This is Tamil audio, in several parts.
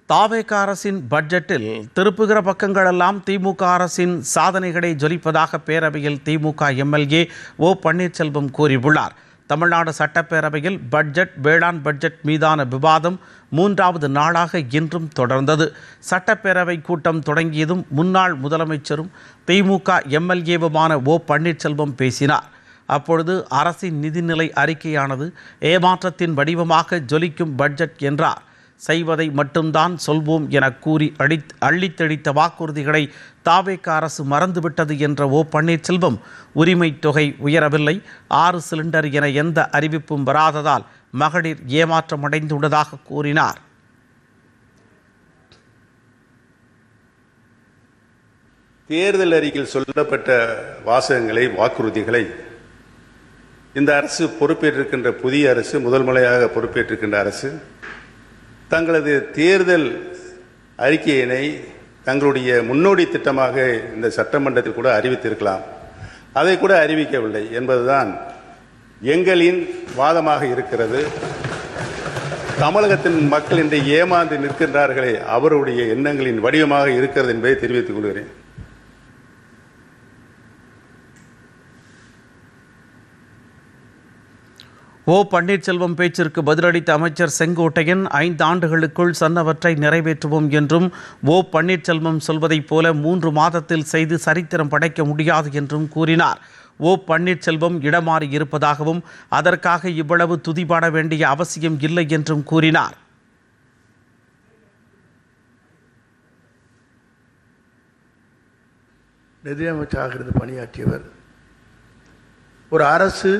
தாவேக அரசின் பட்ஜெட்டில் திருப்புகிற பக்கங்களெல்லாம் திமுக அரசின் சாதனைகளை ஜொலிப்பதாக பேரவையில் திமுக எம்எல்ஏ ஓ பன்னீர்செல்வம் கூறியுள்ளார். தமிழ்நாடு சட்டப்பேரவையில் வேளாண் பட்ஜெட் மீதான விவாதம் 3வது நாளாக இன்றும் தொடர்ந்தது. சட்டப்பேரவை கூட்டம் தொடங்கியதும் முன்னாள் முதலமைச்சரும் திமுக எம்எல்ஏவுமான ஓ பன்னீர்செல்வம் பேசினார். அப்பொழுது அரசின் நிதிநிலை அறிக்கையானது ஏமாற்றத்தின் வடிவமாக ஜொலிக்கும் பட்ஜெட் என்றார். செய்வதை மட்டும்தான் சொல்வோம் என கூறி அள்ளித்தெளித்த வாக்குறுதிகளை தாவேக அரசு மறந்துவிட்டது என்ற ஓ பன்னீர்செல்வம், உரிமை தொகை உயரவில்லை, 6 சிலிண்டர் என எந்த அறிவிப்பும் வராததால் மகளிர் ஏமாற்றமடைந்துள்ளதாக கூறினார். தேர்தல் அறிக்கையில் சொல்லப்பட்ட வாசகங்களை, வாக்குறுதிகளை இந்த அரசு பொறுப்பேற்றிருக்கின்ற புதிய அரசு, முதல் முறையாக பொறுப்பேற்றிருக்கின்ற அரசு தங்களது தேர்தல் அறிக்கையினை தங்களுடைய முன்னோடி திட்டமாக இந்த சட்டமன்றத்தில் கூட அறிவித்திருக்கலாம். அதை கூட அறிவிக்கவில்லை என்பதுதான் எங்களின் வாதமாக இருக்கிறது. தமிழகத்தின் மக்கள் இன்று ஏமாந்து நிற்கின்றார்களே, அவருடைய எண்ணங்களின் வடிவமாக இருக்கிறது என்பதை தெரிவித்துக் கொள்கிறேன். ஓ பன்னீர்செல்வம் பேச்சிற்கு பதிலளித்த அமைச்சர் செங்கோட்டையன், 5 ஆண்டுகளுக்குள் சொன்னவற்றை நிறைவேற்றுவோம் என்றும், ஓ பன்னீர்செல்வம் சொல்வதைப் போல 3 மாதத்தில் செய்து சரித்திரம் படைக்க முடியாது என்றும் கூறினார். ஓ பன்னீர்செல்வம் இடமாறி இருப்பதாகவும் அதற்காக இவ்வளவு துதிபாட வேண்டிய அவசியம் இல்லை என்றும் கூறினார். நிதியமைச்சராக இருந்து பணியாற்றியவர். ஒரு அரசு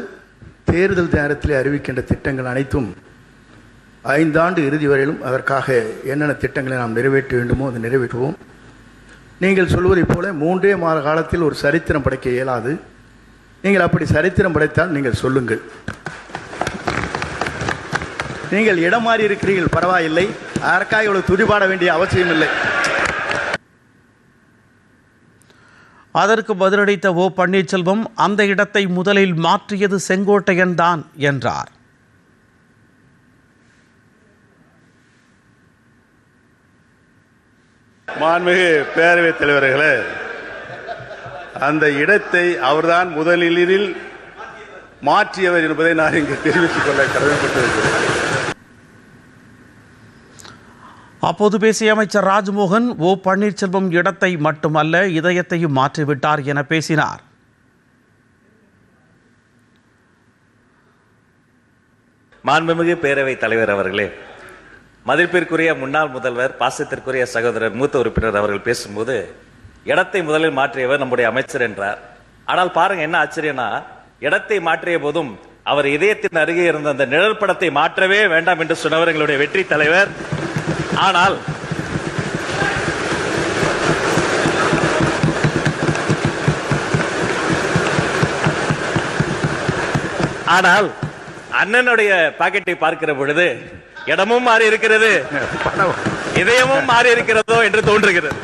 தேர்தல் நேரத்தில் அறிவிக்கின்ற திட்டங்கள் அனைத்தும் 5 ஆண்டு இறுதி வரையிலும் அதற்காக என்னென்ன திட்டங்களை நாம் நிறைவேற்ற வேண்டுமோ அதை நிறைவேற்றுவோம். நீங்கள் சொல்வதைப் போல 3 மாத காலத்தில் ஒரு சரித்திரம் படைக்க இயலாது. நீங்கள் அப்படி சரித்திரம் படைத்தால் நீங்கள் சொல்லுங்கள். நீங்கள் இடம் மாறி இருக்கிறீர்கள், பரவாயில்லை, அதற்காக இவ்வளவு துதிபாட வேண்டிய அவசியம் இல்லை. அதற்கு பதிலளித்த ஓ பன்னீர்செல்வம், அந்த இடத்தை முதலில் மாற்றியது செங்கோட்டையன் தான் என்றார். மாண்புமிகு பேரவைத் தலைவர்களே, அந்த இடத்தை அவர்தான் முதலில் மாற்றியவர் என்பதை நான் இங்கு தெரிவித்துக் கொள்ள கடமைப்பட்டிருக்கிறேன். அப்போது பேசிய அமைச்சர் ராஜ்மோகன், ஓ பன்னீர்செல்வம் இடத்தை மட்டுமல்ல இதயத்தையும் மாற்றிவிட்டார் என பேசினார். மாண்புமிகு பேரவைத் தலைவர் அவர்களே, மதிப்பிற்குரிய முன்னாள் முதல்வர், பாசத்திற்குரிய சகோதரர் மூத்த உறுப்பினர் அவர்கள் பேசும்போது இடத்தை முதலில் மாற்றியவர் நம்முடைய அமைச்சர் என்றார். ஆனால் பாருங்க என்ன ஆச்சரியம்னா, இடத்தை மாற்றிய போதும் அவர் இதயத்தின் அருகே இருந்த அந்த நிழல் படத்தை மாற்றவே வேண்டாம் என்று சொன்னவர் எங்களுடைய வெற்றி தலைவர். ஆனால் அண்ணனுடைய பாக்கெட்டை பார்க்கிற பொழுது இடமும் மாறி இருக்கிறது, இதயமும் மாறி இருக்கிறதோ என்று தோன்றுகிறது.